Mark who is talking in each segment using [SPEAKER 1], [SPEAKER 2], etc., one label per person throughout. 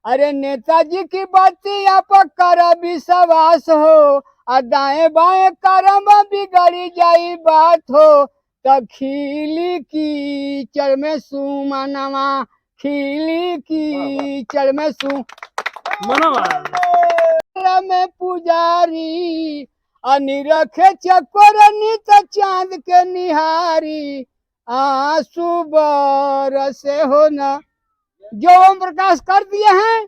[SPEAKER 1] अरे नेताजी की बातिया पर कर विश्वास हो, आ दाएं बाएं करम बिगड़ी जाई बात हो, तब खिली कीचड़ में सुमनवा, खिली कीचड़ में में पुजारी, अनिरखे चकोर नित चांद के निहारी, आंसू बरसे हो न। जो ओम प्रकाश कर दिए हैं,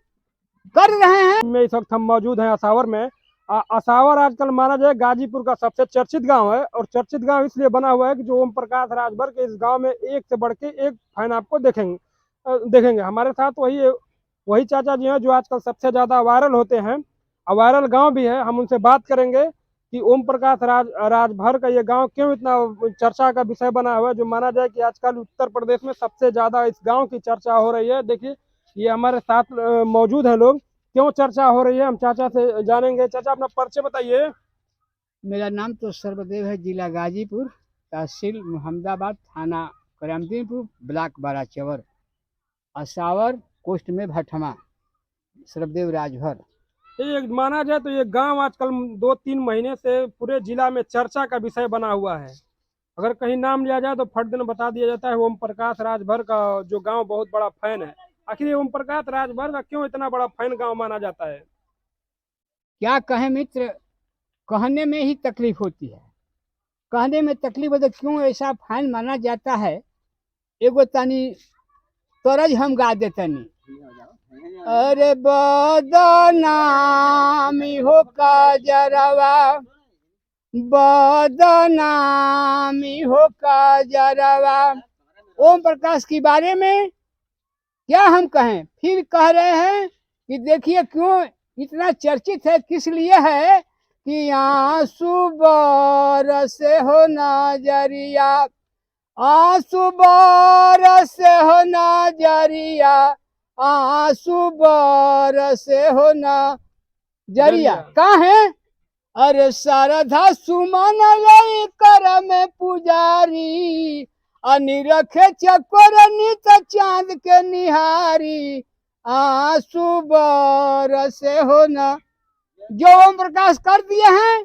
[SPEAKER 1] कर रहे हैं।
[SPEAKER 2] में इस वक्त हम मौजूद हैं असावर में। असावर आजकल माना जाए गाजीपुर का सबसे चर्चित गांव है, और चर्चित गांव इसलिए बना हुआ है कि जो ओम प्रकाश राजभर के इस गांव में एक से बढ़ के एक फैन आपको देखेंगे। हमारे साथ वही चाचा जी हैं जो आजकल सबसे ज्यादा वायरल होते हैं, और वायरल गांव भी है। हम उनसे बात करेंगे कि ओम प्रकाश राजभर का ये गांव क्यों इतना चर्चा का विषय बना हुआ है, जो माना जाए कि आजकल उत्तर प्रदेश में सबसे ज्यादा इस गांव की चर्चा हो रही है। देखिए, ये हमारे साथ मौजूद हैं लोग। क्यों चर्चा हो रही है हम चाचा से जानेंगे। चाचा, अपना परिचय बताइए।
[SPEAKER 1] मेरा नाम तो सर्वदेव है, जिला गाजीपुर, तहसील मोहम्मदाबाद, थाना करमदीनपुर, ब्लॉक बाराचवर, असावर, पोस्ट में भटमा, सर्वदेव राजभर।
[SPEAKER 2] ये माना जाए तो ये गांव आजकल 2-3 महीने से पूरे जिला में चर्चा का विषय बना हुआ है। अगर कहीं नाम लिया जाए तो फट दिन बता दिया जाता है ओम प्रकाश राजभर का जो गांव बहुत बड़ा फैन है। आखिर ये ओम प्रकाश राजभर का क्यों इतना बड़ा फैन गांव माना जाता है?
[SPEAKER 1] क्या कहें मित्र, कहने में ही तकलीफ होती है। कहने में तकलीफ होती है, क्यों ऐसा फैन माना जाता है। एगो तनी तरज हम गा दे तनी। अरे बदनामी हो काजरवा, बदनामी हो काजरवा। ओम प्रकाश के बारे में क्या हम कहें, फिर कह रहे हैं कि देखिए क्यों इतना चर्चित है, किस लिए है कि आंसू बरसे हो नजरिया, आंसू बरसे हो नजरिया, आंसू बरसे हो नजरिया। कहाँ है? अरे शारदा सुमन लई कर में पुजारी, अनिरखे चकोर नित चांद के निहारी, आंसू बरसे हो न। जो ओम प्रकाश कर दिए हैं,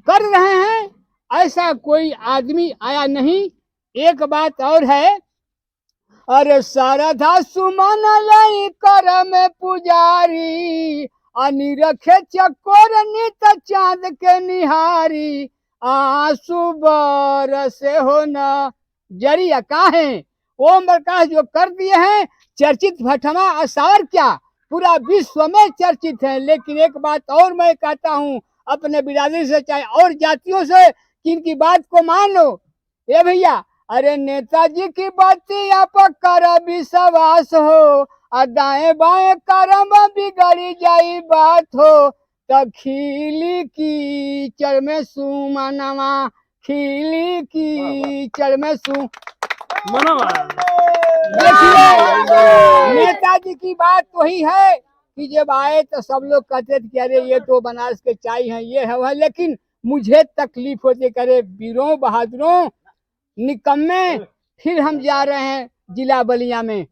[SPEAKER 1] कर रहे हैं, ऐसा कोई आदमी आया नहीं। एक बात और है, अरे शारदा सुमन लई कर में पुजारी, अनिरखे चकोर नित चांद के निहारी, आंसू बरसे हो न जरिया। कहाँ है? ओम प्रकाश जो कर दिए हैं, चर्चित भटमा असावर क्या पूरा विश्व में चर्चित है। लेकिन एक बात और मैं कहता हूँ अपने बिरादरी से, चाहे और जातियों से, कि इनकी बात को मान लो। ए भैया, अरे नेताजी की बातिया पर कर विश्वास हो, आ दाएं बाएं करम बिगड़ी जाई बात हो, तब खिली कीचड़ में सुमनवा, खिली कीचड़ में देखिए, नेताजी की बात वही है कि जब आए तो सब लोग कहते थे कि अरे ये तो बनारस के चाय हैं, ये है वह। लेकिन मुझे तकलीफ होती, करे वीरों बहादुरों निकम्मे। फिर हम जा रहे हैं जिला बलिया में,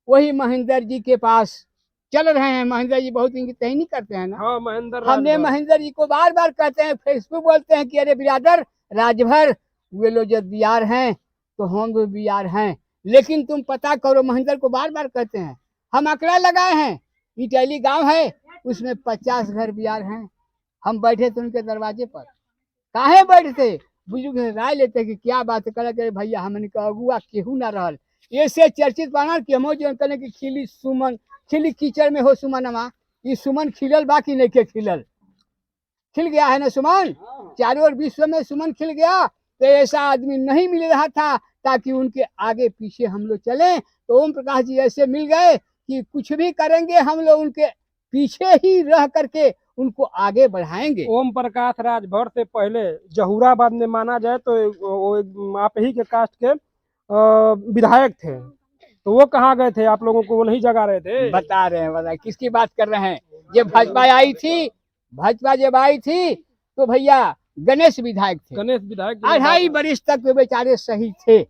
[SPEAKER 1] वही महेंद्र जी के पास चल रहे हैं। महेंद्र जी बहुत इनकी तहनी करते हैं ना।
[SPEAKER 2] हाँ, महेंद्र
[SPEAKER 1] हमने महेंद्र जी को बार बार कहते हैं, फेसबुक बोलते हैं कि अरे बिरादर राजभर, वे लोग जब बिहार हैं तो हम भी बिहार हैं, लेकिन तुम पता करो। महेंद्र को बार बार कहते हैं। हम आंकड़ा लगाए हैं, इटैली गांव है, उसमें 50 घर बिहार हैं। हम बैठे थे उनके दरवाजे पर। काहे बैठते, बुजुर्ग राय लेते कि क्या बात करे भैया, हमने कहा अगुआ केहू ना रहल। ऐसे चर्चित बना कि हम जो कहने की खिली सुमन, खिली कीचड़ में हो सुमनवा। ये सुमन खिलल बाकी नहीं के खिलल, खिल गया है ना सुमन, चारों ओर विश्व में सुमन खिल गया। तो ऐसा आदमी नहीं मिल रहा था ताकि उनके आगे पीछे हम लोग चले। तो ओम प्रकाश जी ऐसे मिल गए कि कुछ भी करेंगे हम लोग उनके पीछे ही रह करके उनको आगे बढ़ाएंगे।
[SPEAKER 2] ओम प्रकाश राजभर से पहले जहूराबाद में माना जाए तो वो आप ही के कास्ट के विधायक थे। तो वो कहाँ गए थे? आप लोगों को वो नहीं जगा रहे थे?
[SPEAKER 1] बता रहे हैं, बता किसकी बात कर रहे हैं। जब भाजपा आई थी, भाजपा जब आई थी तो भैया गणेश विधायक थे।
[SPEAKER 2] गणेश विधायक
[SPEAKER 1] 2.5 वर्ष तक वे बेचारे सही थे।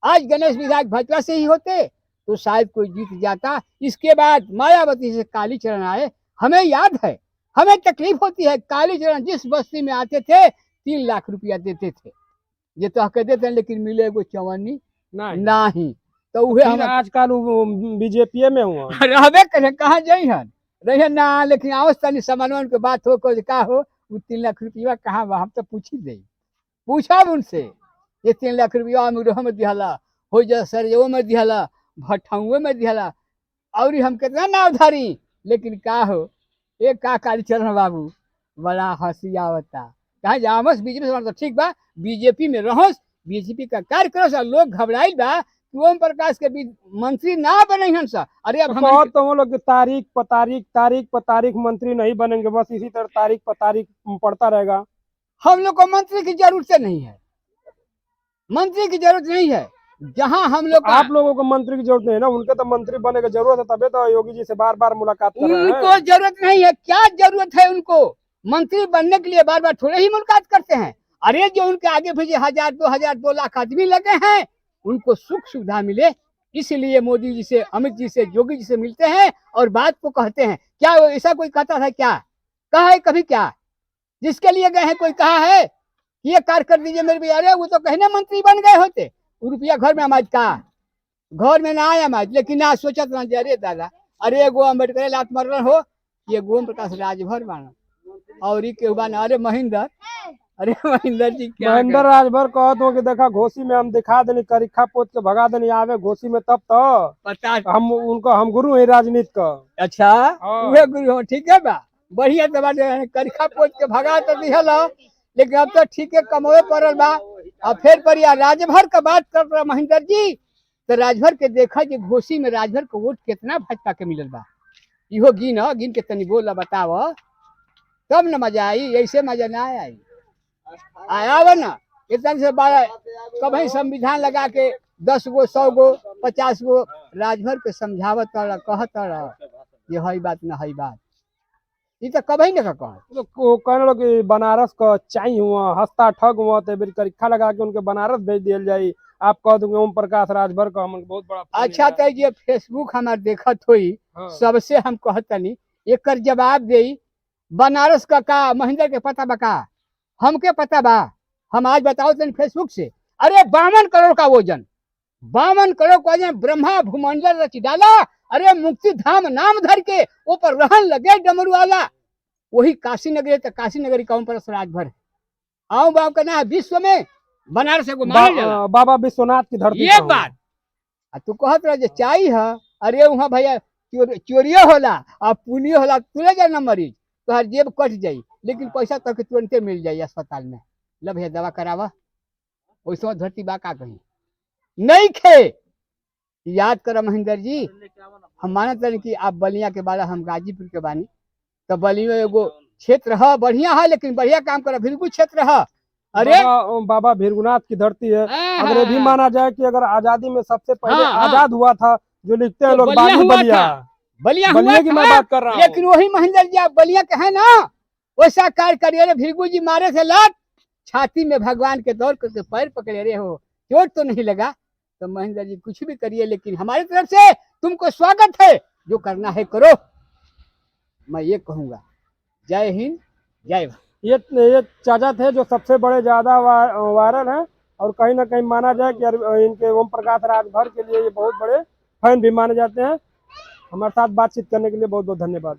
[SPEAKER 1] आज गणेश विधायक भाजपा से ही होते तो शायद कोई जीत जाता। इसके बाद मायावती से कालीचरण आए। हमें याद है, हमें तकलीफ होती है, कालीचरण जिस बस्ती में आते थे 3 लाख रुपया देते थे, ये तो कहते थे, लेकिन मिले एगो चवन्नी नहीं। तो उहे हम
[SPEAKER 2] आजकल बीजेपी में हुआ
[SPEAKER 1] रहबे करे, कहाँ जाइ हन रहे ना, लेकिन आवस तनी समन्वय के बात हो को का हो, वो 3 लाख रुपया कहाँ बा, हम तो पूछी दे, पूछब उनसे, ये 3 लाख रुपया अमरोह में दिहला, हो जा सरजो में दिहला, भट्ठुए में दिहला, और हम कितना नाव धारी, लेकिन का हो, एक का कालीचरण बाबू बड़ा हंसी आवता, कहा जामस बीजेपी से, तो ठीक बा, बीजेपी में रहोस, बीजेपी का कार्य करो, लोग घबराइल बा कि ओम प्रकाश के मंत्री ना बने हन सा। अरे अब हम
[SPEAKER 2] तो वो लोग की तारीख पर तारीख मंत्री नहीं बनेंगे, बस इसी तरह तारीख पर तारीख पड़ता रहेगा।
[SPEAKER 1] हम लोग को मंत्री की जरूरत नहीं है, मंत्री की जरूरत नहीं है, जहां हम लोग
[SPEAKER 2] आप लोगों को मंत्री की जरूरत नहीं है ना, उनके तो मंत्री बने की जरूरत है, तबे तो योगी जी से बार बार मुलाकात कर रहे हैं।
[SPEAKER 1] उनको जरूरत नहीं है, क्या जरूरत है उनको मंत्री बनने के लिए, बार बार थोड़े ही मुलाकात करते हैं। अरे जो उनके आगे भेजे 1000 2000 2 लाख आदमी लगे हैं, उनको सुख सुविधा मिले, इसलिए मोदी जी से, अमित जी से, योगी जी से मिलते हैं और बात को कहते हैं। क्या ऐसा कोई कहता था क्या, कहा है कभी क्या, जिसके लिए गए हैं कोई कहा है ये कार्य कर दीजिए मेरे भैया? अरे वो तो कहने मंत्री बन गए होते, रुपया घर में हमारे का घर में ना आया हमारे, लेकिन ना सोचत ना, अरे दादा, अरे एगो अम्बेडकर लात मरल हो, ये ओम प्रकाश राजभर बाना, और के बाना, अरे महेंद्र, अरे महेंद्र जी क्या
[SPEAKER 2] महेंद्र राजभर कहत हो कि देखा घोसी में हम दिखा देनी, करिखा पोत के भगा देनी, आवे घोसी में तब तो
[SPEAKER 1] पता
[SPEAKER 2] हम गुरु है राजनीति का।
[SPEAKER 1] अच्छा वे गुरु हो, ठीक है बा, बढ़िया दबा करिखा पोत के भगा तो दिहल, लेकिन अब तो ठीक है कमोए पड़ल बा। अब फिर बढ़िया राजभर का बात कर रहा महेंद्र जी, तो राजभर के देखा कि घोसी में राजभर को वोट कितना भाजपा के मिलल बा, इहो गिन के तनी बोला बताव, तब न मजा आई, ऐसे मजा ना आई, आया ना इतना से बड़ा कभी संविधान लगा के 10 गो 100 गो 50 गो राजभर के समझावत कहत ये हई बात न हई बात, ये तो कभी न कह
[SPEAKER 2] कहने लोग कि बनारस का चाई हुआ, हंसता ठग हुआ, तो बेर करिखा लगा के उनके बनारस भेज दिया जाये। आप कह दोगे ओम प्रकाश राजभर का हम बहुत बड़ा
[SPEAKER 1] अच्छा, तो ये फेसबुक हमार देखत हुई, सबसे हम कहतनी एक जवाब दे, बनारस का महेंद्र के पता बका, हमके पता बा, हम आज बताओ तनी फेसबुक से, अरे 52 करोड़ का वजन, 52 करोड़ का वजन, ब्रह्मा भूमंडल रच डाला, अरे मुक्ति धाम नाम धर के ऊपर रहन लगे डमरू वाला, वही काशी नगरी, तो काशी नगरी का ओम प्रकाश राजभर है। आओ बाप का ना विश्व में बनारस को
[SPEAKER 2] बाबा विश्वनाथ की धरती,
[SPEAKER 1] ये बात तू कहत रह चाई है, अरे वहाँ भैया चोरियो होला और पुनियो होला, तुले जा न मरीज तो जेब कट जाई, लेकिन पैसा तक तुरंते मिल जाई अस्पताल में, लब भैया दवा करावा, वैसे धरती बा का कहीं नहीं खे। याद कर महेंद्र जी, हम मानत रहे कि आप बलिया के बारे, हम गाजीपुर के बानी, तो बलिया एगो क्षेत्र है बढ़िया है, लेकिन बढ़िया काम कर बिल्कुल क्षेत्र है। अरे
[SPEAKER 2] बाबा भीरगुनाथ की धरती है, अगर ये भी माना जाए कि अगर आजादी में सबसे पहले आजाद हुआ था, जो लिखते हैं लोग बलिया की मैं बात कर रहा हूँ,
[SPEAKER 1] लेकिन वही महेंद्र जी आप बलिया के है ना, वैसा कार्य करिए। भीरगु जी मारे थे लात, छाती में भगवान के दौड़ करके पैर पकड़े रहे हो, चोट तो नहीं लगा, तो महेंद्र जी कुछ भी करिए, लेकिन हमारी तरफ से तुमको स्वागत है, जो करना है करो, मैं ये कहूँगा। जय हिंद, जय भारत।
[SPEAKER 2] ये चाचा थे जो सबसे बड़े ज्यादा वायरल हैं, और कहीं ना कहीं माना जाए कि इनके ओम प्रकाश राजभर के लिए ये बहुत बड़े फैन भी माने जाते हैं। हमारे साथ बातचीत करने के लिए बहुत बहुत धन्यवाद।